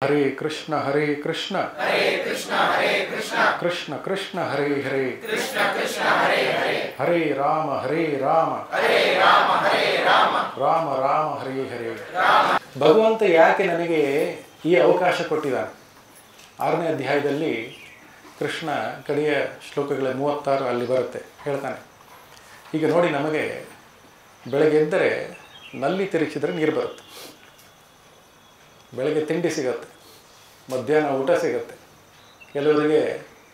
ಹರೇ ಕೃಷ್ಣ ಕೃಷ್ಣ ಕೃಷ್ಣ ಹರೇ ಹರೇ ಹರೇ ರಾಮ ರಾಮ ರಾಮ ಹರೇ ಹರೇ. ಭಗವಂತ ಯಾಕೆ ನನಗೆ ಈ ಅವಕಾಶ ಕೊಟ್ಟಿದ್ದಾನೆ? 6ನೇ ಅಧ್ಯಾಯದಲ್ಲಿ ಕೃಷ್ಣ ಕಡೆಯ ಶ್ಲೋಕಗಳ 36 ಅಲ್ಲಿ ಬರುತ್ತೆ. ಹೇಳ್ತಾನೆ, ಈಗ ನೋಡಿ, ನಮಗೆ ಬೆಳಗ್ಗೆ ಎದ್ದರೆ ನಲ್ಲಿ ತಿರುಗಿಸಿದ್ರೆ ನೀರು ಬರುತ್ತೆ, ಬೆಳಗ್ಗೆ ತಿಂಡಿ ಸಿಗುತ್ತೆ, ಮಧ್ಯಾಹ್ನ ಊಟ ಸಿಗುತ್ತೆ, ಕೆಲವರಿಗೆ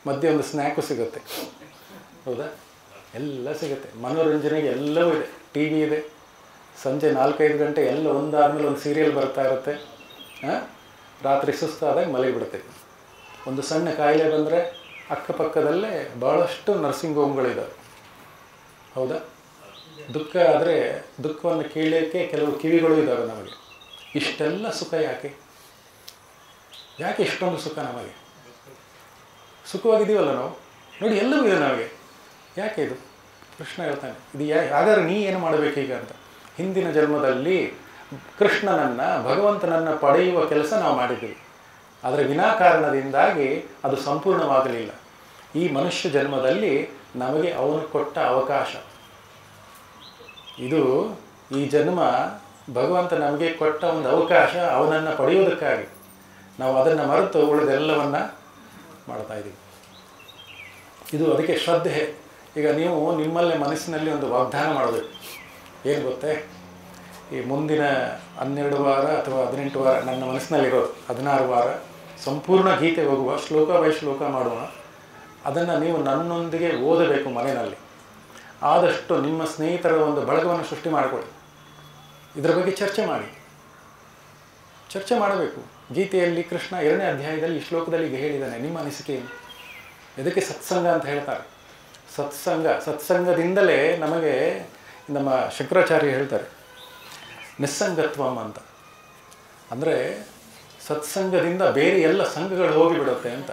ಮಧ್ಯೆ ಒಂದು ಸ್ನ್ಯಾಕು ಸಿಗುತ್ತೆ, ಹೌದಾ? ಎಲ್ಲ ಸಿಗುತ್ತೆ, ಮನೋರಂಜನೆಗೆ ಎಲ್ಲವೂ ಇದೆ. ಟಿ ವಿ ಇದೆ, ಸಂಜೆ 4-5 ಗಂಟೆ ಎಲ್ಲ ಒಂದಾದ್ಮೇಲೆ ಒಂದು ಸೀರಿಯಲ್ ಬರ್ತಾ ಇರುತ್ತೆ. ರಾತ್ರಿ ಸುಸ್ತಾದಾಗ ಮಲಗಿಬಿಡ್ತೀವಿ. ಒಂದು ಸಣ್ಣ ಕಾಯಿಲೆ ಬಂದರೆ ಅಕ್ಕಪಕ್ಕದಲ್ಲೇ ಭಾಳಷ್ಟು ನರ್ಸಿಂಗ್ ಹೋಮ್ಗಳಿದ್ದಾವೆ, ಹೌದಾ? ದುಃಖ ಆದರೆ ದುಃಖವನ್ನು ಕೇಳಲಿಕ್ಕೆ ಕೆಲವು ಕಿವಿಗಳು ಇದ್ದಾವೆ ನಮಗೆ. ಇಷ್ಟೆಲ್ಲ ಸುಖ ಯಾಕೆ ಇಷ್ಟೊಂದು ಸುಖ ನಮಗೆ? ಸುಖವಾಗಿದ್ದೀವಲ್ಲ ನಾವು, ನೋಡಿ ಎಲ್ಲವೂ ಇದೆ ನಮಗೆ, ಯಾಕೆ ಇದು? ಕೃಷ್ಣ ಹೇಳ್ತಾನೆ, ಇದು ಹಾಗಾದ್ರೆ ನೀ ಏನು ಮಾಡಬೇಕೀಗ ಅಂತ. ಹಿಂದಿನ ಜನ್ಮದಲ್ಲಿ ಕೃಷ್ಣನನ್ನು, ಭಗವಂತನನ್ನು ಪಡೆಯುವ ಕೆಲಸ ನಾವು ಮಾಡಿದ್ದೀವಿ, ಆದರೆ ವಿನಾಕಾರಣದಿಂದಾಗಿ ಅದು ಸಂಪೂರ್ಣವಾಗಲಿಲ್ಲ. ಈ ಮನುಷ್ಯ ಜನ್ಮದಲ್ಲಿ ನಮಗೆ ಅವನು ಕೊಟ್ಟ ಅವಕಾಶ ಇದು. ಈ ಜನ್ಮ ಭಗವಂತ ನಮಗೆ ಕೊಟ್ಟ ಒಂದು ಅವಕಾಶ, ಅವನನ್ನು ಪಡೆಯೋದಕ್ಕಾಗಿ. ನಾವು ಅದನ್ನು ಮರೆತು ಉಳಿದೆಲ್ಲವನ್ನು ಮಾಡ್ತಾಯಿದ್ದೀವಿ. ಇದು ಅದಕ್ಕೆ ಶ್ರದ್ಧೆ. ಈಗ ನೀವು ನಿಮ್ಮಲ್ಲೇ ಮನಸ್ಸಿನಲ್ಲಿ ಒಂದು ವಾಗ್ದಾನ ಮಾಡಬೇಕು. ಏನು ಗೊತ್ತೇ? ಈ ಮುಂದಿನ 12 ವಾರ ಅಥವಾ 18 ವಾರ ನನ್ನ ಮನಸ್ಸಿನಲ್ಲಿರೋದು 16 ವಾರ ಸಂಪೂರ್ಣ ಗೀತೆ ಹೋಗುವ, ಶ್ಲೋಕ ಬೈ ಶ್ಲೋಕ ಮಾಡುವ. ಅದನ್ನು ನೀವು ನನ್ನೊಂದಿಗೆ ಓದಬೇಕು ಮನೆಯಲ್ಲಿ. ಆದಷ್ಟು ನಿಮ್ಮ ಸ್ನೇಹಿತರ ಒಂದು ಬಳಗವನ್ನು ಸೃಷ್ಟಿ ಮಾಡಿಕೊಳ್ಳಿ. ಇದರ ಬಗ್ಗೆ ಚರ್ಚೆ ಮಾಡಬೇಕು. ಗೀತೆಯಲ್ಲಿ ಕೃಷ್ಣ 2ನೇ ಅಧ್ಯಾಯದಲ್ಲಿ ಈ ಶ್ಲೋಕದಲ್ಲಿ ಹೇಳಿದ್ದಾನೆ. ನಿಮ್ಮ ಅನಿಸಿಕೆ ಏನು? ಇದಕ್ಕೆ ಸತ್ಸಂಗ ಅಂತ ಹೇಳ್ತಾರೆ. ಸತ್ಸಂಗದಿಂದಲೇ ನಮಗೆ ನಮ್ಮ ಶಂಕರಾಚಾರ್ಯ ಹೇಳ್ತಾರೆ ನಿಸ್ಸಂಗತ್ವಂ ಅಂತ. ಅಂದರೆ ಸತ್ಸಂಗದಿಂದ ಬೇರೆ ಎಲ್ಲ ಸಂಘಗಳು ಹೋಗಿಬಿಡುತ್ತೆ ಅಂತ.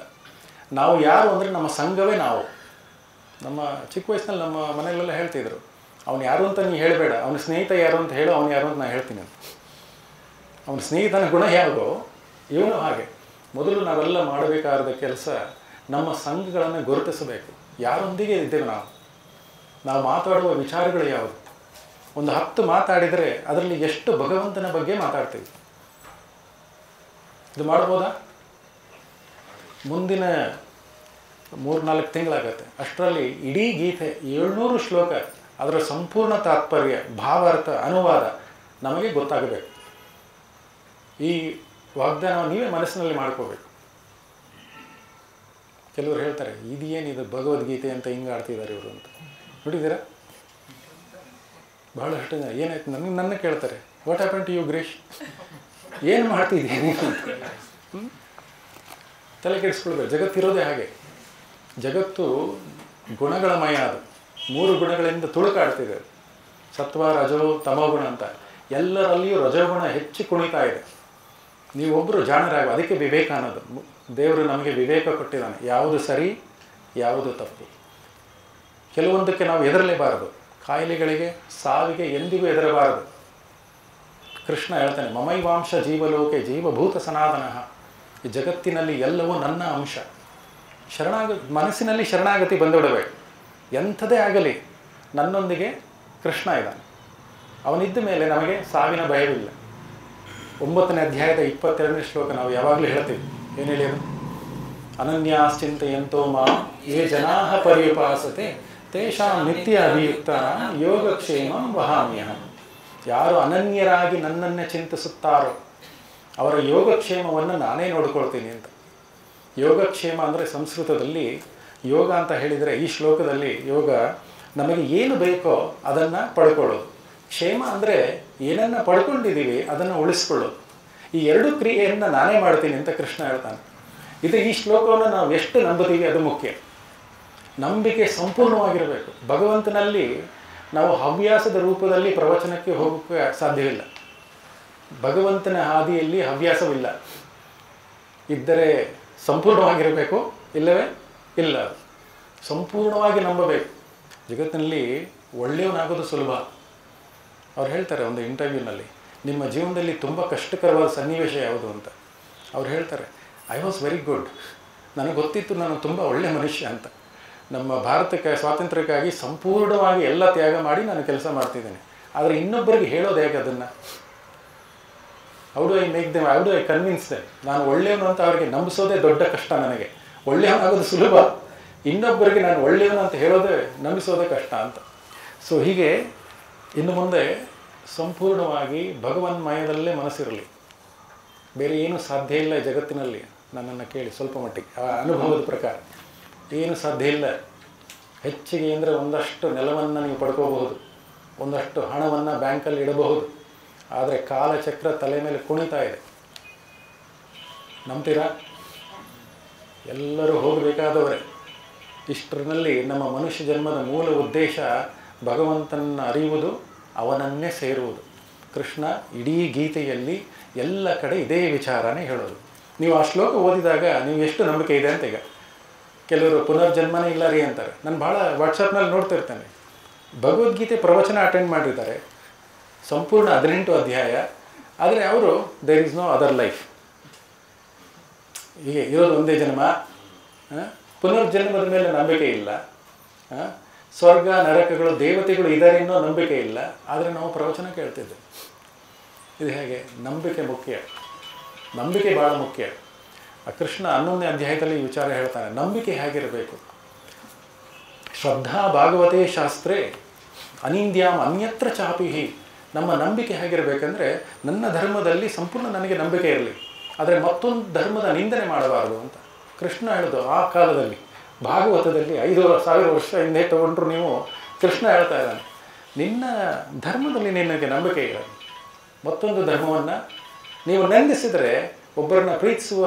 ನಾವು ಯಾರು ಅಂದರೆ ನಮ್ಮ ಸಂಘವೇ ನಾವು. ನಮ್ಮ ಚಿಕ್ಕ ವಯಸ್ಸಿನಲ್ಲಿ ನಮ್ಮ ಮನೆಯಲ್ಲೆಲ್ಲ ಹೇಳ್ತಿದ್ರು, ಅವನು ಯಾರು ಅಂತ ನೀ ಹೇಳಬೇಡ, ಅವನ ಸ್ನೇಹಿತ ಯಾರು ಅಂತ ಹೇಳು, ಅವನು ಯಾರು ಅಂತ ನಾನು ಹೇಳ್ತೀನಿ ಅಂತ. ಅವನ ಸ್ನೇಹಿತನ ಗುಣ ಯಾವುದೋ ಇವನು ಹಾಗೆ. ಮೊದಲು ನಾವೆಲ್ಲ ಮಾಡಬೇಕಾದ ಕೆಲಸ ನಮ್ಮ ಸಂಘಗಳನ್ನು ಗುರುತಿಸಬೇಕು. ಯಾರೊಂದಿಗೆ ಇದ್ದೇವೆ ನಾವು ಮಾತಾಡುವ ವಿಚಾರಗಳು ಯಾವುದು? ಒಂದು 10 ಮಾತಾಡಿದರೆ ಅದರಲ್ಲಿ ಎಷ್ಟು ಭಗವಂತನ ಬಗ್ಗೆ ಮಾತಾಡ್ತೀವಿ? ಇದು ಮಾಡ್ಬೋದಾ? ಮುಂದಿನ 3-4 ತಿಂಗಳಾಗತ್ತೆ. ಅಷ್ಟರಲ್ಲಿ ಇಡೀ ಗೀತೆ 700 ಶ್ಲೋಕ, ಅದರ ಸಂಪೂರ್ಣ ತಾತ್ಪರ್ಯ, ಭಾವಾರ್ಥ, ಅನುವಾದ ನಮಗೆ ಗೊತ್ತಾಗಬೇಕು. ಈ ವಾಗ್ದಾನ ನೀವೇ ಮನಸ್ಸಿನಲ್ಲಿ ಮಾಡ್ಕೋಬೇಕು. ಕೆಲವರು ಹೇಳ್ತಾರೆ, ಇದೇನಿದು ಭಗವದ್ಗೀತೆ ಅಂತ ಹಿಂಗೆ ಆಡ್ತಿದ್ದಾರೆ ಇವರು ಅಂತ. ನೋಡಿದ್ದೀರಾ? ಬಹಳಷ್ಟು ಜನ ಏನಾಯ್ತು ನನ್ನ ಕೇಳ್ತಾರೆ, ವಾಟ್ ಹ್ಯಾಪನ್ ಟು ಯು ಗ್ರೀಶ್, ಏನು ಮಾಡ್ತಿದ್ದೀನಿ ಅಂತ. ತಲೆ ಕೆಡಿಸ್ಕೊಳ್ಬೇಕು. ಜಗತ್ತಿರೋದೇ ಹಾಗೆ. ಜಗತ್ತು ಗುಣಗಳ ಮಯ. ಅದು 3 ಗುಣಗಳಿಂದ ತುಳುಕಾಡ್ತಿದೆ. ಸತ್ವ, ರಜೋ, ತಮೋಗುಣ ಅಂತ. ಎಲ್ಲರಲ್ಲಿಯೂ ರಜೋಗುಣ ಹೆಚ್ಚು ಕುಣಿತಾ ಇದೆ. ನೀವೊಬ್ಬರು ಜಾಣರಾಗ. ಅದಕ್ಕೆ ವಿವೇಕ ಅನ್ನೋದು. ದೇವರು ನಮಗೆ ವಿವೇಕ ಕೊಟ್ಟಿದ್ದಾನೆ, ಯಾವುದು ಸರಿ ಯಾವುದು ತಪ್ಪು. ಕೆಲವೊಂದಕ್ಕೆ ನಾವು ಹೆದರಲೇಬಾರದು. ಕಾಯಿಲೆಗಳಿಗೆ, ಸಾವಿಗೆ ಎಂದಿಗೂ ಹೆದರಬಾರದು. ಕೃಷ್ಣ ಹೇಳ್ತಾನೆ, ಮಮೈವಾಂಶ ಜೀವಲೋಕೆ ಜೀವಭೂತ ಸನಾತನಃ. ಈ ಜಗತ್ತಿನಲ್ಲಿ ಎಲ್ಲವೂ ನನ್ನ ಅಂಶ. ಮನಸ್ಸಿನಲ್ಲಿ ಶರಣಾಗತಿ ಬಂದುಬಿಡಬೇಕು. ಎಂಥದೇ ಆಗಲಿ ನನ್ನೊಂದಿಗೆ ಕೃಷ್ಣ ಇದ್ದಾನೆ. ಅವನಿದ್ದ ಮೇಲೆ ನಮಗೆ ಸಾವಿನ ಭಯವಿಲ್ಲ. 9ನೇ ಅಧ್ಯಾಯದ 22ನೇ ಶ್ಲೋಕ ನಾವು ಯಾವಾಗಲೂ ಹೇಳ್ತೀವಿ. ಏನು ಹೇಳಿದ್ರು? ಅನನ್ಯಾಶ್ಚಿಂತೆಯಂತೋ ಮಾಂ ಯೇ ಜನಾಃ ಪರ್ಯುಪಾಸತೆ ತೇಷಾಂ ನಿತ್ಯ ಅಭಿಯುಕ್ತಾನಾಂ ಯೋಗಕ್ಷೇಮಂ ವಹಾಮ್ಯಹಂ. ಯಾರು ಅನನ್ಯರಾಗಿ ನನ್ನನ್ನೇ ಚಿಂತಿಸುತ್ತಾರೋ ಅವರ ಯೋಗಕ್ಷೇಮವನ್ನು ನಾನೇ ನೋಡ್ಕೊಳ್ತೀನಿ ಅಂತ. ಯೋಗಕ್ಷೇಮ ಅಂದರೆ ಸಂಸ್ಕೃತದಲ್ಲಿ ಯೋಗ ಅಂತ ಹೇಳಿದರೆ, ಈ ಶ್ಲೋಕದಲ್ಲಿ ಯೋಗ ನಮಗೆ ಏನು ಬೇಕೋ ಅದನ್ನು ಪಡ್ಕೊಳ್ಳೋದು. ಕ್ಷೇಮ ಅಂದರೆ ಏನನ್ನು ಪಡ್ಕೊಂಡಿದ್ದೀವಿ ಅದನ್ನು ಉಳಿಸ್ಕೊಳ್ಳೋದು. ಈ 2 ಕ್ರಿಯೆಯನ್ನು ನಾನೇ ಮಾಡ್ತೀನಿ ಅಂತ ಕೃಷ್ಣ ಹೇಳ್ತಾನೆ. ಈ ಶ್ಲೋಕವನ್ನು ನಾವು ಎಷ್ಟು ನಂಬುತ್ತೀವಿ ಅದು ಮುಖ್ಯ. ನಂಬಿಕೆ ಸಂಪೂರ್ಣವಾಗಿರಬೇಕು. ಭಗವಂತನಲ್ಲಿ ನಾವು ಹವ್ಯಾಸದ ರೂಪದಲ್ಲಿ ಪ್ರವಚನಕ್ಕೆ ಹೋಗೋಕ್ಕೆ ಸಾಧ್ಯವಿಲ್ಲ. ಭಗವಂತನ ಹಾದಿಯಲ್ಲಿ ಹವ್ಯಾಸವಿಲ್ಲ. ಇದ್ದರೆ ಸಂಪೂರ್ಣವಾಗಿರಬೇಕು, ಇಲ್ಲವೇ ಇಲ್ಲ. ಸಂಪೂರ್ಣವಾಗಿ ನಂಬಬೇಕು. ಜಗತ್ತಿನಲ್ಲಿ ಒಳ್ಳೆಯವನಾಗೋದು ಸುಲಭ. ಅವ್ರು ಹೇಳ್ತಾರೆ ಒಂದು ಇಂಟರ್ವ್ಯೂನಲ್ಲಿ, ನಿಮ್ಮ ಜೀವನದಲ್ಲಿ ತುಂಬ ಕಷ್ಟಕರವಾದ ಸನ್ನಿವೇಶ ಯಾವುದು ಅಂತ. ಅವ್ರು ಹೇಳ್ತಾರೆ, ಐ ವಾಸ್ ವೆರಿ ಗುಡ್, ನನಗೆ ಗೊತ್ತಿತ್ತು ನಾನು ತುಂಬ ಒಳ್ಳೆಯ ಮನುಷ್ಯ ಅಂತ. ನಮ್ಮ ಭಾರತಕ್ಕೆ ಸ್ವಾತಂತ್ರ್ಯಕ್ಕಾಗಿ ಸಂಪೂರ್ಣವಾಗಿ ಎಲ್ಲ ತ್ಯಾಗ ಮಾಡಿ ನಾನು ಕೆಲಸ ಮಾಡ್ತಿದ್ದೇನೆ. ಆದರೆ ಇನ್ನೊಬ್ಬರಿಗೆ ಹೇಳೋದು ಹೇಗೆ ಅದನ್ನು? How do I make them, how do I convince them? ನಾನು ಒಳ್ಳೆಯವನು ಅಂತ ಅವರಿಗೆ ನಂಬಿಸೋದೇ ದೊಡ್ಡ ಕಷ್ಟ ನನಗೆ. ಒಳ್ಳೆಯವನಾಗೋದು ಸುಲಭ, ಇನ್ನೊಬ್ಬರಿಗೆ ನಾನು ಒಳ್ಳೆಯವನು ಅಂತ ಹೇಳೋದೇ ನಂಬಿಸೋದೇ ಕಷ್ಟ ಅಂತ. ಸೊ ಹೀಗೆ ಇನ್ನು ಮುಂದೆ ಸಂಪೂರ್ಣವಾಗಿ ಭಗವನ್ಮಯದಲ್ಲೇ ಮನಸ್ಸಿರಲಿ, ಬೇರೆ ಏನೂ ಸಾಧ್ಯ ಇಲ್ಲ ಈ ಜಗತ್ತಿನಲ್ಲಿ. ನನ್ನನ್ನು ಕೇಳಿ ಸ್ವಲ್ಪ ಮಟ್ಟಿಗೆ ಆ ಅನುಭವದ ಪ್ರಕಾರ ಏನು ಸಾಧ್ಯ ಇಲ್ಲ. ಹೆಚ್ಚಿಗೆ ಅಂದರೆ ಒಂದಷ್ಟು ನೆಲವನ್ನು ನೀವು ಪಡ್ಕೋಬಹುದು, ಒಂದಷ್ಟು ಹಣವನ್ನು ಬ್ಯಾಂಕಲ್ಲಿ ಇಡಬಹುದು, ಆದರೆ ಕಾಲಚಕ್ರ ತಲೆ ಮೇಲೆ ಕುಣಿತಾ ಇದೆ. ನಂಬ್ತೀರಾ? ಎಲ್ಲರೂ ಹೋಗಬೇಕಾದವರೇ. ಇಷ್ಟರಲ್ಲಿ ನಮ್ಮ ಮನುಷ್ಯ ಜನ್ಮದ ಮೂಲ ಉದ್ದೇಶ ಭಗವಂತನನ್ನು ಅರಿಯುವುದು, ಅವನನ್ನೇ ಸೇರುವುದು. ಕೃಷ್ಣ ಇಡೀ ಗೀತೆಯಲ್ಲಿ ಎಲ್ಲ ಕಡೆ ಇದೇ ವಿಚಾರನೇ ಹೇಳೋದು. ನೀವು ಆ ಶ್ಲೋಕ ಓದಿದಾಗ ನೀವು ಎಷ್ಟು ನಂಬಿಕೆ ಇದೆ ಅಂತ. ಈಗ ಕೆಲವರು ಪುನರ್ಜನ್ಮನೇ ಇಲ್ಲ ರೀ ಅಂತಾರೆ. ನಾನು ಭಾಳ ವಾಟ್ಸಪ್ನಲ್ಲಿ ನೋಡ್ತಾ ಇರ್ತೇನೆ, ಭಗವದ್ಗೀತೆ ಪ್ರವಚನ ಅಟೆಂಡ್ ಮಾಡಿರ್ತಾರೆ, ಸಂಪೂರ್ಣ 18 ಅಧ್ಯಾಯ, ಆದರೆ ಅವರು there is no other life, ಹೀಗೆ ಇರೋದು ಒಂದೇ ಜನ್ಮ, ಪುನರ್ಜನ್ಮದ ಮೇಲೆ ನಂಬಿಕೆ ಇಲ್ಲ, ಸ್ವರ್ಗ ನರಕಗಳು ದೇವತೆಗಳು ಇದ್ದಾರೆ ಅನ್ನೋ ನಂಬಿಕೆ ಇಲ್ಲ. ಆದರೆ ನಾವು ಪ್ರವಚನ ಕೇಳ್ತಿದ್ದೆ. ಇದು ಹೇಗೆ? ನಂಬಿಕೆ ಮುಖ್ಯ, ನಂಬಿಕೆ ಭಾಳ ಮುಖ್ಯ. ಆ ಕೃಷ್ಣ 11ನೇ ಅಧ್ಯಾಯದಲ್ಲಿ ಈ ವಿಚಾರ ಹೇಳ್ತಾನೆ, ನಂಬಿಕೆ ಹೇಗಿರಬೇಕು. ಶ್ರದ್ಧಾ ಭಾಗವತೆ ಶಾಸ್ತ್ರೇ ಅನಿಂದ್ಯಾಂ ಅನ್ಯತ್ರ ಚಾಪಿಹಿ. ನಮ್ಮ ನಂಬಿಕೆ ಹೇಗಿರಬೇಕಂದ್ರೆ, ನನ್ನ ಧರ್ಮದಲ್ಲಿ ಸಂಪೂರ್ಣ ನನಗೆ ನಂಬಿಕೆ ಇರಲಿ, ಆದರೆ ಮತ್ತೊಂದು ಧರ್ಮದ ನಿಂದನೆ ಮಾಡಬಾರದು ಅಂತ ಕೃಷ್ಣ ಹೇಳೋದು. ಆ ಕಾಲದಲ್ಲಿ ಭಾಗವತದಲ್ಲಿ 5,000 ವರ್ಷ ಹಿಂದೆ ತಗೊಂಡ್ರು ನೀವು, ಕೃಷ್ಣ ಹೇಳ್ತಾ ಇದ್ದಾನೆ, ನಿನ್ನ ಧರ್ಮದಲ್ಲಿ ನಿನಗೆ ನಂಬಿಕೆ ಇಲ್ಲ, ಮತ್ತೊಂದು ಧರ್ಮವನ್ನು ನೀವು ನಂದಿಸಿದರೆ ಒಬ್ಬರನ್ನ ಪ್ರೀತಿಸುವ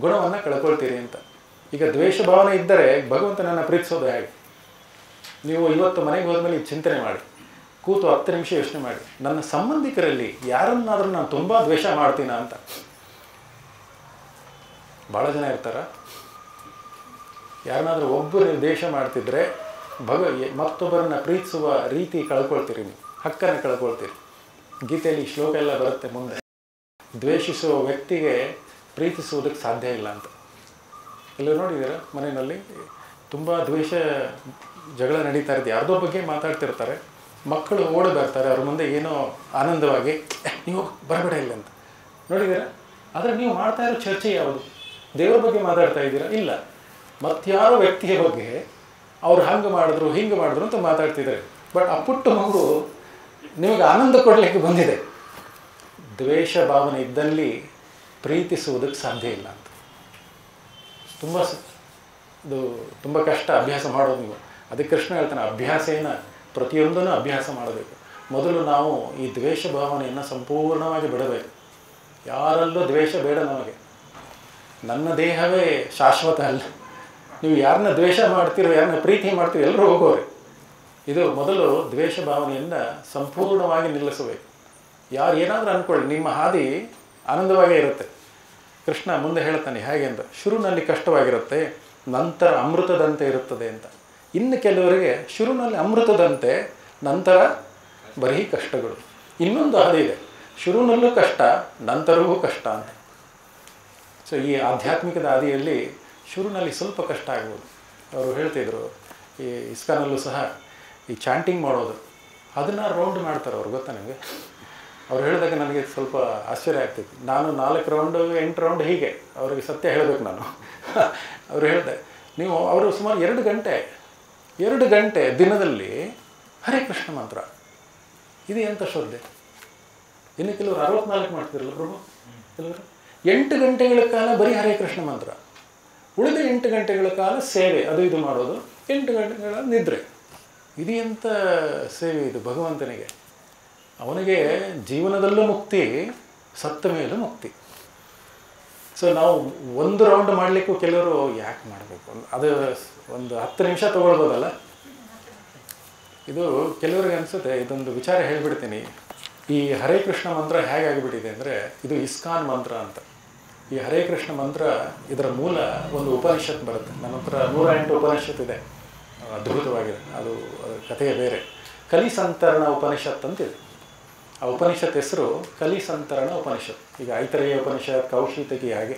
ಗುಣವನ್ನು ಕಳ್ಕೊಳ್ತೀರಿ ಅಂತ. ಈಗ ದ್ವೇಷ ಭಾವನೆ ಇದ್ದರೆ ಭಗವಂತನನ್ನು ಪ್ರೀತಿಸೋದು ಹೇಗೆ? ನೀವು ಇವತ್ತು ಮನೆಗೆ ಹೋದ್ಮೇಲೆ ಚಿಂತನೆ ಮಾಡಿ, ಕೂತು 10 ನಿಮಿಷ ಯೋಚನೆ ಮಾಡಿ, ನನ್ನ ಸಂಬಂಧಿಕರಲ್ಲಿ ಯಾರನ್ನಾದರೂ ನಾನು ತುಂಬ ದ್ವೇಷ ಮಾಡ್ತೀನ ಅಂತ. ಭಾಳ ಜನ ಇರ್ತಾರ. ಯಾರನ್ನಾದರೂ ಒಬ್ಬರು ದ್ವೇಷ ಮಾಡ್ತಿದ್ರೆ ಮತ್ತೊಬ್ಬರನ್ನ ಪ್ರೀತಿಸುವ ರೀತಿ ಕಳ್ಕೊಳ್ತೀರಿ, ನೀವು ಹಕ್ಕನ್ನು ಕಳ್ಕೊಳ್ತೀರಿ. ಗೀತೆಯಲ್ಲಿ ಈ ಶ್ಲೋಕ ಎಲ್ಲ ಬರುತ್ತೆ ಮುಂದೆ. ದ್ವೇಷಿಸುವ ವ್ಯಕ್ತಿಗೆ ಪ್ರೀತಿಸುವುದಕ್ಕೆ ಸಾಧ್ಯ ಇಲ್ಲ ಅಂತ. ಎಲ್ಲರೂ ನೋಡಿದ್ದೀರ, ಮನೆಯಲ್ಲಿ ತುಂಬ ದ್ವೇಷ ಜಗಳ ನಡೀತಾ ಇರುತ್ತೆ, ಯಾರ್ದೋ ಬಗ್ಗೆ ಮಾತಾಡ್ತಿರ್ತಾರೆ, ಮಕ್ಕಳು ಓಡಿ ಬರ್ತಾರೆ ಅವ್ರ ಮುಂದೆ ಏನೋ ಆನಂದವಾಗಿ, ನೀವು ಬರಬೇಡ ಇಲ್ಲ ಅಂತ. ನೋಡಿದ್ದೀರಾ? ಆದರೆ ನೀವು ಮಾಡ್ತಾ ಇರೋ ಚರ್ಚೆ ಯಾವುದು? ದೇವರ ಬಗ್ಗೆ ಮಾತಾಡ್ತಾ ಇದ್ದೀರಾ? ಇಲ್ಲ, ಮತ್ತಾರೋ ವ್ಯಕ್ತಿಯ ಬಗ್ಗೆ ಅವ್ರು ಹಂಗೆ ಮಾಡಿದ್ರು ಹಿಂಗೆ ಮಾಡಿದ್ರು ಅಂತ ಮಾತಾಡ್ತಿದ್ದಾರೆ. ಬಟ್ ಆ ಪುಟ್ಟ ಮಗು ನಿಮಗೆ ಆನಂದ ಕೊಡಲಿಕ್ಕೆ ಬಂದಿದೆ. ದ್ವೇಷ ಭಾವನೆ ಇದ್ದಲ್ಲಿ ಪ್ರೀತಿಸುವುದಕ್ಕೆ ಸಾಧ್ಯ ಇಲ್ಲ ಅಂತ. ತುಂಬ ಕಷ್ಟ ಅಭ್ಯಾಸ ಮಾಡೋದು ನೀವು. ಅದಕ್ಕೆ ಕೃಷ್ಣ ಹೇಳ್ತಾನೆ, ಅಭ್ಯಾಸೇನ ಪ್ರತಿಯೊಂದನ್ನು ಅಭ್ಯಾಸ ಮಾಡಬೇಕು. ಮೊದಲು ನಾವು ಈ ದ್ವೇಷ ಭಾವನೆಯನ್ನು ಸಂಪೂರ್ಣವಾಗಿ ಬಿಡಬೇಕು. ಯಾರಲ್ಲೂ ದ್ವೇಷ ಬೇಡ ನಮಗೆ. ನನ್ನ ದೇಹವೇ ಶಾಶ್ವತ ಅಲ್ಲ. ನೀವು ಯಾರನ್ನ ದ್ವೇಷ ಮಾಡ್ತೀರೋ, ಯಾರನ್ನ ಪ್ರೀತಿ ಮಾಡ್ತೀರೋ, ಎಲ್ಲರೂ ಹೋಗೋರೆ. ಇದು ಮೊದಲು ದ್ವೇಷ ಭಾವನೆಯನ್ನು ಸಂಪೂರ್ಣವಾಗಿ ನಿಲ್ಲಿಸಬೇಕು. ಯಾರು ಏನಾದರೂ ಅಂದ್ಕೊಳ್ಳಿ, ನಿಮ್ಮ ಹಾದಿ ಆನಂದವಾಗೇ ಇರುತ್ತೆ. ಕೃಷ್ಣ ಮುಂದೆ ಹೇಳ್ತಾನೆ ಹೇಗೆ ಅಂತ, ಶುರುವಿನಲ್ಲಿ ಕಷ್ಟವಾಗಿರುತ್ತೆ, ನಂತರ ಅಮೃತದಂತೆ ಇರುತ್ತದೆ ಅಂತ. ಇನ್ನು ಕೆಲವರಿಗೆ ಶುರುವಿನಲ್ಲಿ ಅಮೃತದಂತೆ, ನಂತರ ಬರೀ ಕಷ್ಟಗಳು. ಇನ್ನೊಂದು ಹಾದಿ ಇದೆ, ಶುರುವಿನಲ್ಲೂ ಕಷ್ಟ, ನಂತರವೂ ಕಷ್ಟ ಅಂತ. ಸೊ ಈ ಆಧ್ಯಾತ್ಮಿಕದ ಹಾದಿಯಲ್ಲಿ ಶುರುವಿನಲ್ಲಿ ಸ್ವಲ್ಪ ಕಷ್ಟ ಆಗ್ಬೋದು. ಅವರು ಹೇಳ್ತಿದ್ರು, ಈ ಇಸ್ಕಾನಲ್ಲೂ ಸಹ ಈ ಚಾಂಟಿಂಗ್ ಮಾಡೋದು 16 ರೌಂಡ್ ಮಾಡ್ತಾರೆ ಅವ್ರು, ಗೊತ್ತಾ ನಿಮಗೆ? ಅವ್ರು ಹೇಳಿದಾಗ ನನಗೆ ಸ್ವಲ್ಪ ಆಶ್ಚರ್ಯ ಆಗ್ತಿತ್ತು. ನಾನು 4 ರೌಂಡು 8 ರೌಂಡ್ ಹೀಗೆ ಅವ್ರಿಗೆ ಸತ್ಯ ಹೇಳಬೇಕು ನಾನು. ಅವ್ರು ಹೇಳಿದೆ, ನೀವು ಅವರು ಸುಮಾರು 2 ಗಂಟೆ ದಿನದಲ್ಲಿ ಹರೇ ಕೃಷ್ಣ ಮಂತ್ರ, ಇದು ಎಂಥ ಶ್ರದ್ಧೆ. ಇನ್ನು ಕೆಲವರು 64 ಮಾಡ್ತಿರಲ್ಲ ಪ್ರಭು, ಕೆಲವರು 8 ಗಂಟೆಗಳ ಕಾಲ ಬರೀ ಹರೇ ಕೃಷ್ಣ ಮಂತ್ರ, ಉಳಿದ 8 ಗಂಟೆಗಳ ಕಾಲ ಸೇವೆ ಅದು ಇದು ಮಾಡೋದು, 8 ಗಂಟೆಗಳ ನಿದ್ರೆ. ಇದು ಎಂಥ ಸೇವೆ ಇದು ಭಗವಂತನಿಗೆ. ಅವನಿಗೆ ಜೀವನದಲ್ಲೂ ಮುಕ್ತಿ, ಸತ್ತ ಮೇಲೂ ಮುಕ್ತಿ. ಸೊ ನಾವು 1 ರೌಂಡ್ ಮಾಡಲಿಕ್ಕೂ ಕೆಲವರು ಯಾಕೆ ಮಾಡಬೇಕು, ಅದು ಒಂದು 10 ನಿಮಿಷ ತೊಗೊಳ್ಬೋದಲ್ಲ. ಇದು ಕೆಲವರಿಗೆ ಅನಿಸುತ್ತೆ. ಇದೊಂದು ವಿಚಾರ ಹೇಳಿಬಿಡ್ತೀನಿ. ಈ ಹರೇ ಕೃಷ್ಣ ಮಂತ್ರ ಹೇಗಾಗಿಬಿಟ್ಟಿದೆ ಅಂದರೆ, ಇದು ಇಸ್ಕಾನ್ ಮಂತ್ರ ಅಂತ. ಈ ಹರೇ ಕೃಷ್ಣ ಮಂತ್ರ ಇದರ ಮೂಲ ಒಂದು ಉಪನಿಷತ್ ಬರುತ್ತೆ. ನನ್ನ ಹತ್ರ 108 ಉಪನಿಷತ್ ಇದೆ, ಅದ್ಭುತವಾಗಿದೆ. ಅದು ಕಥೆಯೇ ಬೇರೆ. ಕಲಿಸಂತರಣ ಉಪನಿಷತ್ ಅಂತಿದೆ. ಆ ಉಪನಿಷತ್ ಹೆಸರು ಕಲಿಸಂತರಣ ಉಪನಿಷತ್. ಈಗ ಐತರೇಯ ಉಪನಿಷತ್, ಕೌಶಿತಕಿ ಹಾಗೆ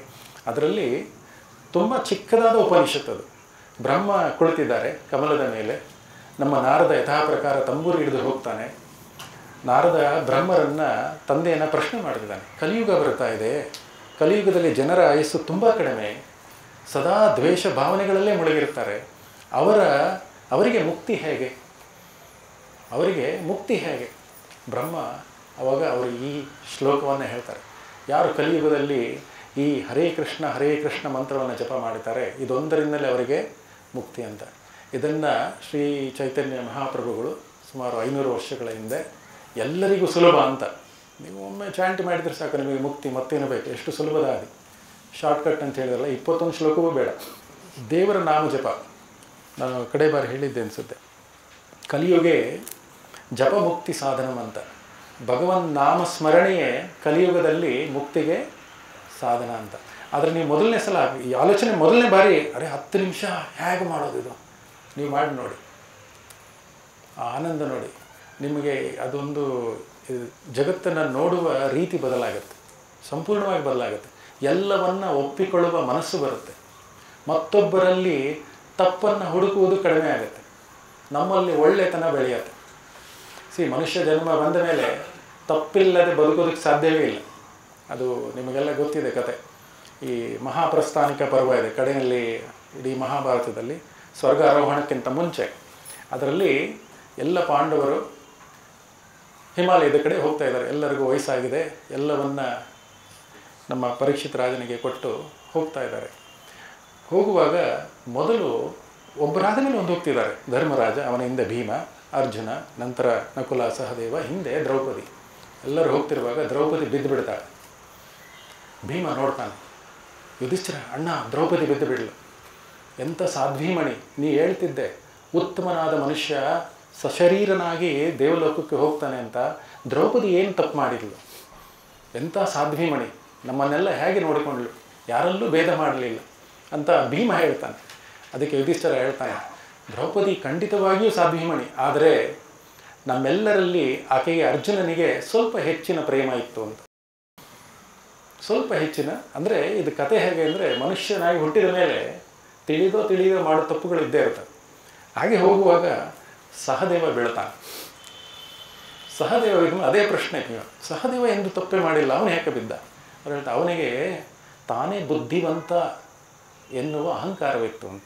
ಅದರಲ್ಲಿ ತುಂಬ ಚಿಕ್ಕದಾದ ಉಪನಿಷತ್ ಅದು. ಬ್ರಹ್ಮ ಕುಳಿತಿದ್ದಾರೆ ಕಮಲದ ಮೇಲೆ, ನಮ್ಮ ನಾರದ ಯಥಾ ಪ್ರಕಾರ ತಂಬೂರು ಹಿಡಿದು ಹೋಗ್ತಾನೆ. ನಾರದ ಬ್ರಹ್ಮರನ್ನ ತಂದೆಯನ್ನು ಪ್ರಶ್ನೆ ಮಾಡ್ತಿದ್ದಾನೆ, ಕಲಿಯುಗ ಬರ್ತಾ ಇದೆ, ಕಲಿಯುಗದಲ್ಲಿ ಜನರ ಆಯಸ್ಸು ತುಂಬ ಕಡಿಮೆ, ಸದಾ ದ್ವೇಷ ಭಾವನೆಗಳಲ್ಲೇ ಮುಳುಗಿರ್ತಾರೆ, ಅವರಿಗೆ ಮುಕ್ತಿ ಹೇಗೆ, ಅವರಿಗೆ ಮುಕ್ತಿ ಹೇಗೆ? ಬ್ರಹ್ಮ ಅವಾಗ ಅವರು ಈ ಶ್ಲೋಕವನ್ನು ಹೇಳ್ತಾರೆ, ಯಾರು ಕಲಿಯುಗದಲ್ಲಿ ಈ ಹರೇ ಕೃಷ್ಣ ಮಂತ್ರವನ್ನು ಜಪ ಮಾಡ್ತಾರೆ, ಇದೊಂದರಿಂದಲೇ ಅವರಿಗೆ ಮುಕ್ತಿ ಅಂತ. ಇದನ್ನು ಶ್ರೀ ಚೈತನ್ಯ ಮಹಾಪ್ರಭುಗಳು ಸುಮಾರು 500 ವರ್ಷಗಳ ಹಿಂದೆ ಎಲ್ಲರಿಗೂ ಸುಲಭ ಅಂತ, ನೀವು ಒಮ್ಮೆ ಚಾಂಟ್ ಮಾಡಿದರೆ ಸಾಕು ನಿಮಗೆ ಮುಕ್ತಿ, ಮತ್ತೇನು ಬೇಕು, ಎಷ್ಟು ಸುಲಭದ ಹಾದಿ, ಶಾರ್ಟ್ಕಟ್ ಅಂತ ಹೇಳಿದ್ರಲ್ಲ, 21 ಶ್ಲೋಕವೂ ಬೇಡ, ದೇವರ ನಾಮ ಜಪ. ನಾನು ಕಡೆ ಬಾರಿ ಹೇಳಿದ್ದೆ ಅನಿಸುತ್ತೆ, ಕಲಿಯುಗೆ ಜಪ ಮುಕ್ತಿ ಸಾಧನಂ ಅಂತ. ಭಗವನ್ ನಾಮ ಸ್ಮರಣೆಯೇ ಕಲಿಯುಗದಲ್ಲಿ ಮುಕ್ತಿಗೆ ಸಾಧನ ಅಂತ. ಆದರೆ ನೀವು ಮೊದಲನೇ ಸಲ ಈ ಆಲೋಚನೆ ಮೊದಲನೇ ಬಾರಿ, ಅರೆ 10 ನಿಮಿಷ ಹೇಗೆ ಮಾಡೋದು ಇದು, ನೀವು ಮಾಡಿ ನೋಡಿ, ಆ ಆನಂದ ನೋಡಿ, ನಿಮಗೆ ಅದೊಂದು ಜಗತ್ತನ್ನು ನೋಡುವ ರೀತಿ ಬದಲಾಗುತ್ತೆ, ಸಂಪೂರ್ಣವಾಗಿ ಬದಲಾಗುತ್ತೆ. ಎಲ್ಲವನ್ನ ಒಪ್ಪಿಕೊಳ್ಳುವ ಮನಸ್ಸು ಬರುತ್ತೆ, ಮತ್ತೊಬ್ಬರಲ್ಲಿ ತಪ್ಪನ್ನು ಹುಡುಕುವುದು ಕಡಿಮೆ ಆಗುತ್ತೆ, ನಮ್ಮಲ್ಲಿ ಒಳ್ಳೆತನ ಬೆಳೆಯುತ್ತೆ. ಮನುಷ್ಯ ಜನ್ಮ ಬಂದ ಮೇಲೆ ತಪ್ಪಿಲ್ಲದೆ ಬದುಕೋದಕ್ಕೆ ಸಾಧ್ಯವೇ ಇಲ್ಲ. ಅದು ನಿಮಗೆಲ್ಲ ಗೊತ್ತಿದೆ ಕತೆ. ಈ ಮಹಾಪ್ರಸ್ಥಾನಿಕ ಪರ್ವ ಇದೆ ಕಡೆಯಲ್ಲಿ ಇಡೀ ಮಹಾಭಾರತದಲ್ಲಿ, ಸ್ವರ್ಗಾರೋಹಣಕ್ಕಿಂತ ಮುಂಚೆ. ಅದರಲ್ಲಿ ಎಲ್ಲ ಪಾಂಡವರು ಹಿಮಾಲಯದ ಕಡೆ ಹೋಗ್ತಾ ಇದ್ದಾರೆ, ಎಲ್ಲರಿಗೂ ವಯಸ್ಸಾಗಿದೆ, ಎಲ್ಲವನ್ನ ನಮ್ಮ ಪರೀಕ್ಷಿತ ರಾಜನಿಗೆ ಕೊಟ್ಟು ಹೋಗ್ತಾ ಇದ್ದಾರೆ. ಹೋಗುವಾಗ ಮೊದಲು ಒಬ್ಬರಾದ ಮೇಲೆ ಒಂದು ಹೋಗ್ತಿದ್ದಾರೆ, ಧರ್ಮರಾಜ, ಅವನ ಹಿಂದೆ ಭೀಮ, ಅರ್ಜುನ, ನಂತರ ನಕುಲ, ಸಹದೇವ, ಹಿಂದೆ ದ್ರೌಪದಿ. ಎಲ್ಲರೂ ಹೋಗ್ತಿರುವಾಗ ದ್ರೌಪದಿ ಬಿದ್ದು ಬಿಡ್ತಾಳೆ. ಭೀಮ ನೋಡ್ತಾನೆ, ಯುಧಿಷ್ಠಿರ ಅಣ್ಣ ದ್ರೌಪದಿ ಬಿದ್ದು ಬಿಡಲು, ಎಂಥ ಸಾಧ್ವೀಮಣಿ, ನೀ ಹೇಳ್ತಿದ್ದೆ ಉತ್ತಮನಾದ ಮನುಷ್ಯ ಸಶರೀರನಾಗಿ ದೇವಲೋಕಕ್ಕೆ ಹೋಗ್ತಾನೆ ಅಂತ, ದ್ರೌಪದಿ ಏನು ತಪ್ಪು ಮಾಡಿದ್ಲು, ಎಂಥ ಸಾಧ್ವೀಮಣಿ, ನಮ್ಮನ್ನೆಲ್ಲ ಹೇಗೆ ನೋಡಿಕೊಂಡ್ಲು, ಯಾರಲ್ಲೂ ಭೇದ ಮಾಡಲಿಲ್ಲ ಅಂತ ಭೀಮ ಹೇಳ್ತಾನೆ. ಅದಕ್ಕೆ ಯುಧಿಷ್ಠಿರ ಹೇಳ್ತಾನೆ, ದ್ರೌಪದಿ ಖಂಡಿತವಾಗಿಯೂ ಸಾಧ್ವೀಮಣಿ, ಆದರೆ ನಮ್ಮೆಲ್ಲರಲ್ಲಿ ಆಕೆಗೆ ಅರ್ಜುನನಿಗೆ ಸ್ವಲ್ಪ ಹೆಚ್ಚಿನ ಪ್ರೇಮ ಇತ್ತು ಅಂತ. ಸ್ವಲ್ಪ ಹೆಚ್ಚಿನ ಅಂದರೆ ಇದು ಕತೆ ಹೇಗೆ ಅಂದರೆ, ಮನುಷ್ಯನಾಗಿ ಹುಟ್ಟಿದ ಮೇಲೆ ತಿಳಿದೋ ಮಾಡೋ ತಪ್ಪುಗಳು ಇದ್ದೇ ಇರ್ತವೆ. ಹಾಗೆ ಹೋಗುವಾಗ ಸಹದೇವ ಬೀಳ್ತಾನೆ. ಸಹದೇವರಿಗೂ ಅದೇ ಪ್ರಶ್ನೆ, ಸಹದೇವ ಎಂದು ತಪ್ಪೇ ಮಾಡಿಲ್ಲ, ಅವನು ಯಾಕೆ ಬಿದ್ದ? ಅವ್ರು ಹೇಳ್ತಾ, ಅವನಿಗೆ ತಾನೇ ಬುದ್ಧಿವಂತ ಎನ್ನುವ ಅಹಂಕಾರವಿತ್ತು ಅಂತ.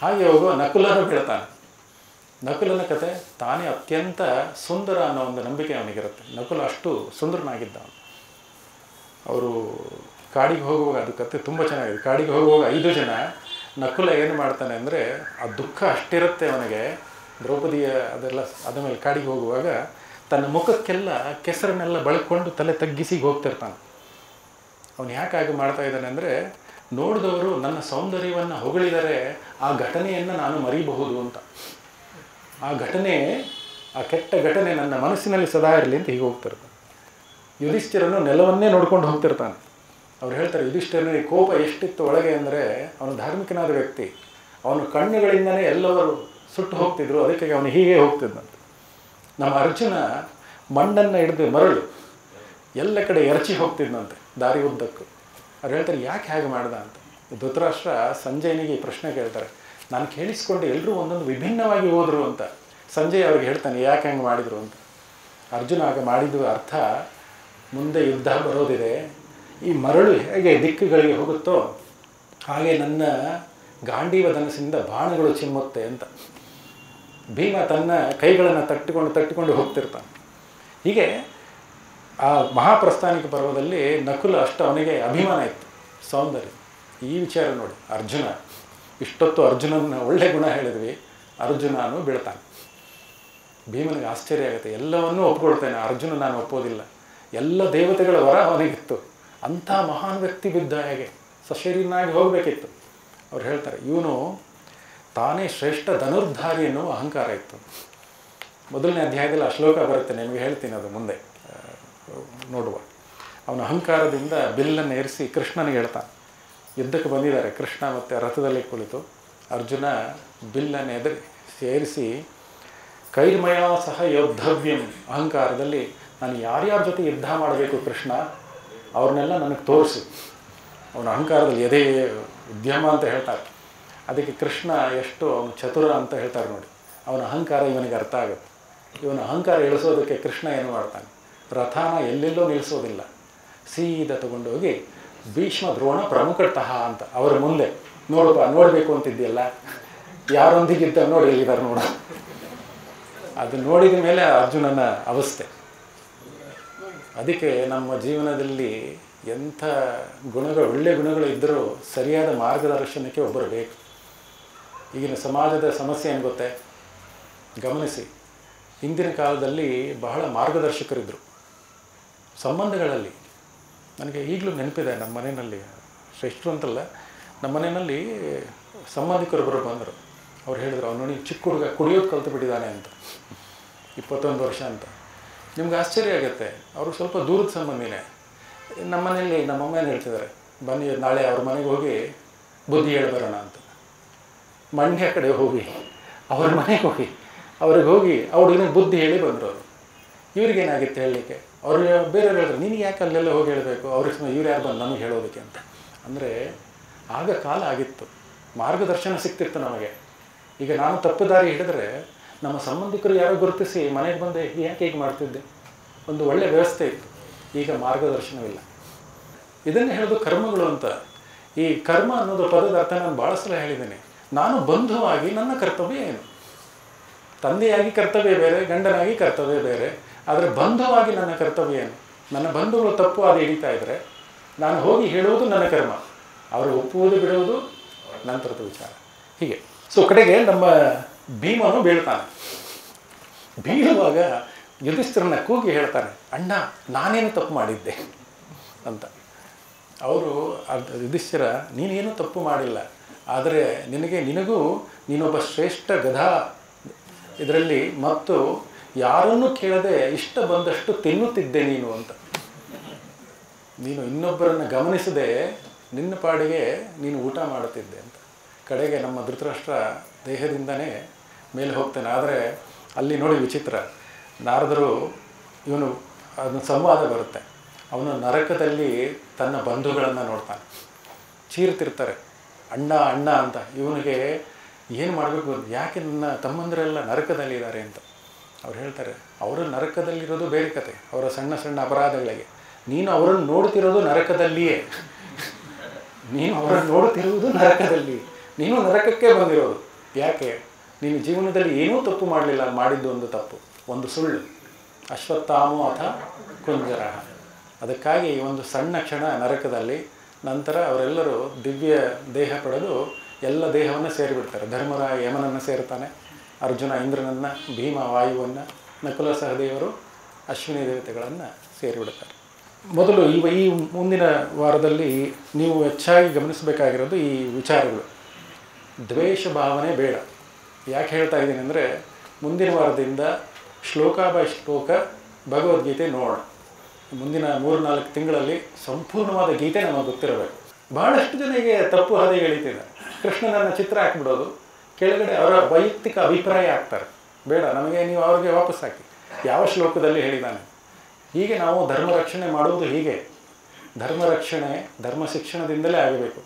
ಹಾಗೆ ಹೋಗುವ ನಕುಲನು ಬೀಳ್ತಾನೆ. ನಕುಲನ ಕತೆ, ತಾನೇ ಅತ್ಯಂತ ಸುಂದರ ಅನ್ನೋ ಒಂದು ನಂಬಿಕೆ ಅವನಿಗಿರುತ್ತೆ. ನಕುಲ ಅಷ್ಟು ಸುಂದರನಾಗಿದ್ದ. ಅವರು ಕಾಡಿಗೆ ಹೋಗುವಾಗ, ಅದು ಕತೆ ತುಂಬ ಚೆನ್ನಾಗಿದೆ, ಕಾಡಿಗೆ ಹೋಗುವಾಗ 5 ಜನ, ನಕುಲ ಏನು ಮಾಡ್ತಾನೆ ಅಂದರೆ, ಆ ದುಃಖ ಅಷ್ಟಿರುತ್ತೆ ಅವನಿಗೆ, ದ್ರೌಪದಿಯ ಅದೆಲ್ಲ ಆದ ಮೇಲೆ ಕಾಡಿಗೆ ಹೋಗುವಾಗ ತನ್ನ ಮುಖಕ್ಕೆಲ್ಲ ಕೆಸರನ್ನೆಲ್ಲ ಬಳಕೊಂಡು ತಲೆ ತಗ್ಗಿಸಿ ಹೋಗ್ತಿರ್ತಾನೆ. ಅವನು ಯಾಕೆ ಹಾಗೆ ಮಾಡ್ತಾ ಇದ್ದಾನೆ ಅಂದರೆ, ನೋಡಿದವರು ನನ್ನ ಸೌಂದರ್ಯವನ್ನು ಹೊಗಳಿದರೆ ಆ ಘಟನೆಯನ್ನು ನಾನು ಮರಿಬಹುದು ಅಂತ. ಆ ಘಟನೆ, ಆ ಕೆಟ್ಟ ಘಟನೆ ನನ್ನ ಮನಸ್ಸಿನಲ್ಲಿ ಸದಾ ಇರಲಿ ಅಂತ ಹೀಗೆ ಹೋಗ್ತಿರ್ತಾನೆ. ಯುಧಿಷ್ಠಿರನು ನೆಲವನ್ನೇ ನೋಡ್ಕೊಂಡು ಹೋಗ್ತಿರ್ತಾನೆ. ಅವ್ರು ಹೇಳ್ತಾರೆ, ಯುಧಿಷ್ಠಿರನಿಗೆ ಕೋಪ ಎಷ್ಟಿತ್ತು ಒಳಗೆ ಅಂದರೆ, ಅವನು ಧಾರ್ಮಿಕನಾದ ವ್ಯಕ್ತಿ, ಅವನು ಕಣ್ಣುಗಳಿಂದಲೇ ಎಲ್ಲವರು ಸುಟ್ಟು ಹೋಗ್ತಿದ್ರು, ಅದಕ್ಕೆ ಅವನು ಹೀಗೆ ಹೋಗ್ತಿದ್ದಂತೆ. ನಮ್ಮ ಅರ್ಜುನ ಮಣ್ಣನ್ನು ಹಿಡಿದು ಮರಳು ಎಲ್ಲ ಕಡೆ ಎರಚಿ ಹೋಗ್ತಿದ್ದಂತೆ ದಾರಿ ಉದ್ದಕ್ಕೂ. ಅವ್ರು ಹೇಳ್ತಾರೆ, ಯಾಕೆ ಹೇಗೆ ಮಾಡ್ದ ಅಂತ. ಧೃತರಾಷ್ಟ್ರ ಸಂಜಯನಿಗೆ ಈ ಪ್ರಶ್ನೆ ಕೇಳ್ತಾರೆ. ನಾನು ಕೇಳಿಸ್ಕೊಂಡು ಎಲ್ಲರೂ ಒಂದೊಂದು ವಿಭಿನ್ನವಾಗಿ ಹೋದರು ಅಂತ. ಸಂಜಯ್ ಅವ್ರಿಗೆ ಹೇಳ್ತಾನೆ, ಯಾಕೆ ಹಂಗೆ ಮಾಡಿದರು ಅಂತ. ಅರ್ಜುನ ಆಗ ಮಾಡಿದ ಅರ್ಥ, ಮುಂದೆ ಯುದ್ಧ ಬರೋದಿದೆ, ಈ ಮರಳು ಹೇಗೆ ದಿಕ್ಕುಗಳಿಗೆ ಹೋಗುತ್ತೋ ಹಾಗೆ ನನ್ನ ಗಾಂಡೀವ ಧನಸ್ಸಿಂದ ಬಾಣಗಳು ಚಿಮ್ಮುತ್ತೆ ಅಂತ. ಭೀಮ ತನ್ನ ಕೈಗಳನ್ನು ತಟ್ಟಿಕೊಂಡು ಹೋಗ್ತಿರ್ತಾನೆ. ಹೀಗೆ ಆ ಮಹಾಪ್ರಸ್ಥಾನಿಕ ಪರ್ವದಲ್ಲಿ ನಕುಲ ಅಷ್ಟು ಅವನಿಗೆ ಅಭಿಮಾನ ಇತ್ತು, ಸೌಂದರ್ಯ. ಈ ವಿಚಾರ ನೋಡಿ, ಅರ್ಜುನ, ಇಷ್ಟೊತ್ತು ಅರ್ಜುನನ ಒಳ್ಳೆ ಗುಣ ಹೇಳಿದ್ವಿ, ಅರ್ಜುನನು ಬೀಳ್ತಾನೆ. ಭೀಮನಿಗೆ ಆಶ್ಚರ್ಯ ಆಗುತ್ತೆ, ಎಲ್ಲವನ್ನೂ ಒಪ್ಕೊಳ್ತೇನೆ, ಅರ್ಜುನ ನಾನು ಒಪ್ಪೋದಿಲ್ಲ, ಎಲ್ಲ ದೇವತೆಗಳ ವರ ಅವನಿಗಿತ್ತು, ಅಂಥ ಮಹಾನ್ ವ್ಯಕ್ತಿ ಬಿದ್ದ ಹೇಗೆ, ಸಶರೀರನಾಗಿ ಹೋಗಬೇಕಿತ್ತು. ಅವ್ರು ಹೇಳ್ತಾರೆ, ಇವನು ತಾನೇ ಶ್ರೇಷ್ಠ ಧನುರ್ಧಾರಿ ಎನ್ನುವ ಅಹಂಕಾರ ಇತ್ತು. ಮೊದಲನೇ ಅಧ್ಯಾಯದಲ್ಲಿ ಆ ಶ್ಲೋಕ ಬರುತ್ತೆ, ನಿಮಗೆ ಹೇಳ್ತೀನಿ, ಅದು ಮುಂದೆ ನೋಡುವ. ಅವನ ಅಹಂಕಾರದಿಂದ ಬಿಲ್ಲನ್ನು ಏರಿಸಿ ಕೃಷ್ಣನಿಗೆ ಹೇಳ್ತಾನೆ. ಯುದ್ಧಕ್ಕೆ ಬಂದಿದ್ದಾರೆ ಕೃಷ್ಣ ಮತ್ತು ರಥದಲ್ಲಿ ಕುಳಿತು, ಅರ್ಜುನ ಬಿಲ್ಲನ್ನು ಏರಿಸಿ ಕೈರ್ಮಯ ಸಹ ಯೋದ್ಧವ್ಯಂ. ಅಹಂಕಾರದಲ್ಲಿ ನಾನು ಯಾರ್ಯಾರ ಜೊತೆ ಯುದ್ಧ ಮಾಡಬೇಕು ಕೃಷ್ಣ, ಅವ್ರನ್ನೆಲ್ಲ ನನಗೆ ತೋರಿಸು. ಅವನ ಅಹಂಕಾರದಲ್ಲಿ ಎದೆ ಉದ್ಯಮ ಅಂತ ಹೇಳ್ತಾರೆ. ಅದಕ್ಕೆ ಕೃಷ್ಣ ಎಷ್ಟು ಅವನು ಚತುರ ಅಂತ ಹೇಳ್ತಾರೆ ನೋಡಿ. ಅವನ ಅಹಂಕಾರ ಇವನಿಗೆ ಅರ್ಥ ಆಗುತ್ತೆ. ಇವನ ಅಹಂಕಾರ ಇಳಿಸೋದಕ್ಕೆ ಕೃಷ್ಣ ಏನು ಮಾಡ್ತಾನೆ, ರಥಾನ ಎಲ್ಲೆಲ್ಲೋ ನಿಲ್ಲಿಸೋದಿಲ್ಲ, ಸೀದಾ ತಗೊಂಡೋಗಿ ಭೀಷ್ಮ ದ್ರೋಣ ಪ್ರಮುಖತಃ ಅಂತ ಅವರ ಮುಂದೆ ನೋಡಬೇಕು ಅಂತಿದೆಯಲ್ಲ, ಯಾರೊಂದಿಗಿದ್ದ ನೋಡಿ ಎಲ್ಲಿದ್ದಾರೆ ನೋಡ. ಅದು ನೋಡಿದ ಮೇಲೆ ಅರ್ಜುನನ ಅವಸ್ಥೆ. ಅದಕ್ಕೆ ನಮ್ಮ ಜೀವನದಲ್ಲಿ ಎಂಥ ಗುಣಗಳು, ಒಳ್ಳೆಯ ಗುಣಗಳು ಇದ್ದರೂ ಸರಿಯಾದ ಮಾರ್ಗದರ್ಶನಕ್ಕೆ ಒಬ್ಬರು ಬೇಕು. ಈಗಿನ ಸಮಾಜದ ಸಮಸ್ಯೆ ಏನು ಗೊತ್ತೇ, ಗಮನಿಸಿ. ಹಿಂದಿನ ಕಾಲದಲ್ಲಿ ಬಹಳ ಮಾರ್ಗದರ್ಶಕರಿದ್ದರು ಸಂಬಂಧಗಳಲ್ಲಿ. ನನಗೆ ಈಗಲೂ ನೆನಪಿದೆ, ನಮ್ಮ ಮನೆಯಲ್ಲಿ ಶ್ರೇಷ್ಠರು ಅಂತಲ್ಲ, ನಮ್ಮ ಮನೆಯಲ್ಲಿ ಸಂಬಂಧಿಕರೊಬ್ಬರು ಬಂದರು. ಅವ್ರು ಹೇಳಿದ್ರು, ಅವ್ನು ನೋಡಿ ಚಿಕ್ಕ ಹುಡುಗ ಕುಡಿಯೋದು ಕಲ್ತು ಬಿಟ್ಟಿದ್ದಾನೆ ಅಂತ, 21 ವರ್ಷ ಅಂತ. ನಿಮ್ಗೆ ಆಶ್ಚರ್ಯ ಆಗುತ್ತೆ, ಅವರು ಸ್ವಲ್ಪ ದೂರದ ಸಂಬಂಧಿನೇ. ನಮ್ಮ ಮನೆಯಲ್ಲಿ ನಮ್ಮಮ್ಮ ಏನು ಹೇಳ್ತಿದ್ದಾರೆ, ಬನ್ನಿ ನಾಳೆ ಅವ್ರ ಮನೆಗೆ ಹೋಗಿ ಬುದ್ಧಿ ಹೇಳ್ಬರೋಣ ಅಂತ. ಮಂಡ್ಯ ಕಡೆ ಹೋಗಿ ಅವ್ರ ಮನೆಗೆ ಹೋಗಿ ಅವ್ರಿಗೆ ಹೋಗಿ ಅವ್ರಿಗೆ ಬುದ್ಧಿ ಹೇಳಿ ಬಂದರು ಅವರು. ಇವ್ರಿಗೇನಾಗಿತ್ತು ಹೇಳಲಿಕ್ಕೆ, ಅವ್ರು ಬೇರೆಯವ್ರು ಹೇಳಿದ್ರು, ನಿನಗೆ ಯಾಕೆ ಅಲ್ಲೆಲ್ಲ ಹೋಗಿ ಹೇಳಬೇಕು, ಅವ್ರಿಗೆ ಇವ್ರು ಯಾರು ಬಂದು ನಮಗೆ ಹೇಳೋದಕ್ಕೆ ಅಂತ. ಅಂದರೆ ಆಗ ಕಾಲ ಆಗಿತ್ತು, ಮಾರ್ಗದರ್ಶನ ಸಿಗ್ತಿತ್ತು ನಮಗೆ. ಈಗ ನಾನು ತಪ್ಪು ದಾರಿ ಹಿಡಿದ್ರೆ ನಮ್ಮ ಸಂಬಂಧಿಕರು ಯಾರೋ ಗುರುತಿಸಿ ಮನೆಗೆ ಬಂದೆ, ಯಾಕೆ ಹೀಗೆ ಮಾಡ್ತಿದ್ದೆ, ಒಂದು ಒಳ್ಳೆಯ ವ್ಯವಸ್ಥೆ ಇತ್ತು. ಈಗ ಮಾರ್ಗದರ್ಶನವಿಲ್ಲ. ಇದನ್ನೇ ಹೇಳೋದು ಕರ್ಮಗಳು ಅಂತ. ಈ ಕರ್ಮ ಅನ್ನೋದು ಪದದ ಅರ್ಥ ನಾನು ಭಾಳ ಸಲ ಹೇಳಿದ್ದೇನೆ. ನಾನು ಬಂಧುವಾಗಿ ನನ್ನ ಕರ್ತವ್ಯ ಏನು, ತಂದೆಯಾಗಿ ಕರ್ತವ್ಯ ಬೇರೆ, ಗಂಡನಾಗಿ ಕರ್ತವ್ಯ ಬೇರೆ. ಆದರೆ ಬಂಧುವಾಗಿ ನನ್ನ ಕರ್ತವ್ಯ ಏನು, ನನ್ನ ಬಂಧುಗಳು ತಪ್ಪು ಅದು ಹಿಡಿತಾ ಇದ್ದರೆ ನಾನು ಹೋಗಿ ಹೇಳುವುದು ನನ್ನ ಕರ್ಮ, ಅವರು ಒಪ್ಪುವುದು ಬಿಡುವುದು ನಂತರದ ವಿಚಾರ. ಹೀಗೆ ಸೊ ಕಡೆಗೆ ನಮ್ಮ ಭೀಮನು ಬೀಳ್ತಾನೆ. ಬೀಳುವಾಗ ಯುಧಿಷ್ಠಿರನ ಕೂಗಿ ಹೇಳ್ತಾನೆ, ಅಣ್ಣ ನಾನೇನು ತಪ್ಪು ಮಾಡಿದ್ದೆ ಅಂತ. ಅವರು ಯುಧಿಷ್ಠಿರ, ನೀನೇನು ತಪ್ಪು ಮಾಡಿಲ್ಲ, ಆದರೆ ನಿನಗೂ ನೀನೊಬ್ಬ ಶ್ರೇಷ್ಠ ಗಧಾ ಇದರಲ್ಲಿ, ಮತ್ತು ಯಾರನ್ನೂ ಕೇಳದೆ ಇಷ್ಟ ಬಂದಷ್ಟು ತಿನ್ನುತ್ತಿದ್ದೆ ನೀನು ಅಂತ. ನೀನು ಇನ್ನೊಬ್ಬರನ್ನು ಗಮನಿಸದೆ ನಿನ್ನ ಪಾಡಿಗೆ ನೀನು ಊಟ ಮಾಡುತ್ತಿದ್ದೆ ಅಂತ. ಕಡೆಗೆ ನಮ್ಮ ಧೃತರಾಷ್ಟ್ರ ದೇಹದಿಂದನೇ ಮೇಲೆ ಹೋಗ್ತಾನೆ. ಆದರೆ ಅಲ್ಲಿ ನೋಡಿ ವಿಚಿತ್ರ, ನಾರದರು ಇವನು ಅದನ್ನು ಸಂವಾದ ಬರುತ್ತೆ. ಅವನು ನರಕದಲ್ಲಿ ತನ್ನ ಬಂಧುಗಳನ್ನು ನೋಡ್ತಾನೆ, ಚೀರ್ತಿರ್ತಾರೆ ಅಣ್ಣ ಅಣ್ಣ ಅಂತ. ಇವನಿಗೆ ಏನು ಮಾಡಬೇಕು, ಯಾಕೆ ನನ್ನ ತಮ್ಮಂದರೆಲ್ಲ ನರಕದಲ್ಲಿದ್ದಾರೆ ಅಂತ. ಅವ್ರು ಹೇಳ್ತಾರೆ, ಅವರು ನರಕದಲ್ಲಿರೋದು ಬೇರೆ ಕತೆ, ಅವರ ಸಣ್ಣ ಸಣ್ಣ ಅಪರಾಧಗಳಿಗೆ. ನೀನು ಅವರನ್ನು ನೋಡ್ತಿರೋದು ನರಕದಲ್ಲಿಯೇ, ನೀನು ಅವರನ್ನು ನೋಡ್ತಿರುವುದು ನರಕದಲ್ಲಿ, ನೀನು ನರಕಕ್ಕೆ ಬಂದಿರೋದು. ಯಾಕೆ, ನೀನು ಜೀವನದಲ್ಲಿ ಏನೂ ತಪ್ಪು ಮಾಡಲಿಲ್ಲ, ಮಾಡಿದ್ದು ಒಂದು ತಪ್ಪು, ಒಂದು ಸುಳ್ಳು, ಅಶ್ವತ್ಥಾಮೋ ಅಥ ಕುಂಜರ. ಅದಕ್ಕಾಗಿ ಒಂದು ಸಣ್ಣ ಕ್ಷಣ ನರಕದಲ್ಲಿ. ನಂತರ ಅವರೆಲ್ಲರೂ ದಿವ್ಯ ದೇಹ ಪಡೆದು ಎಲ್ಲ ದೇಹವನ್ನು ಸೇರಿಬಿಡ್ತಾರೆ. ಧರ್ಮರಾಯ ಯಮನನ್ನು ಸೇರ್ತಾನೆ, ಅರ್ಜುನ ಇಂದ್ರನನ್ನು, ಭೀಮ ವಾಯುವನ್ನು, ನಕುಲ ಸಹದೇವರು ಅಶ್ವಿನಿ ದೇವತೆಗಳನ್ನು ಸೇರಿಬಿಡ್ತಾರೆ. ಮೊದಲು ಈ ಮುಂದಿನ ವಾರದಲ್ಲಿ ನೀವು ಹೆಚ್ಚಾಗಿ ಗಮನಿಸಬೇಕಾಗಿರೋದು ಈ ವಿಚಾರಗಳು. ದ್ವೇಷ ಭಾವನೆ ಬೇಡ. ಯಾಕೆ ಹೇಳ್ತಾ ಇದ್ದೀನಿ ಅಂದರೆ, ಮುಂದಿನ ವಾರದಿಂದ ಶ್ಲೋಕ ಬೈ ಶ್ಲೋಕ ಭಗವದ್ಗೀತೆ ನೋಡೋಣ. ಮುಂದಿನ 3-4 ತಿಂಗಳಲ್ಲಿ ಸಂಪೂರ್ಣವಾದ ಗೀತೆ ನಮಗೆ ಗೊತ್ತಿರಬೇಕು. ಬಹಳಷ್ಟು ಜನರಿಗೆ ತಪ್ಪು ಹಾದಿಗೆ ಎಳಿತಿದ್ದಾರೆ. ಕೃಷ್ಣನನ್ನು ಚಿತ್ರ ಹಾಕಿಬಿಡೋದು, ಕೆಳಗಡೆ ಅವರ ವೈಯಕ್ತಿಕ ಅಭಿಪ್ರಾಯ ಹಾಕ್ತಾರೆ. ಬೇಡ, ನಮಗೆ ನೀವು ಅವ್ರಿಗೆ ವಾಪಸ್ ಹಾಕಿ, ಯಾವ ಶ್ಲೋಕದಲ್ಲಿ ಹೇಳಿದ್ದಾನೆ. ಹೀಗೆ ನಾವು ಧರ್ಮ ರಕ್ಷಣೆ ಮಾಡುವುದು ಹೀಗೆ. ಧರ್ಮ ರಕ್ಷಣೆ ಧರ್ಮ ಶಿಕ್ಷಣದಿಂದಲೇ ಆಗಬೇಕು.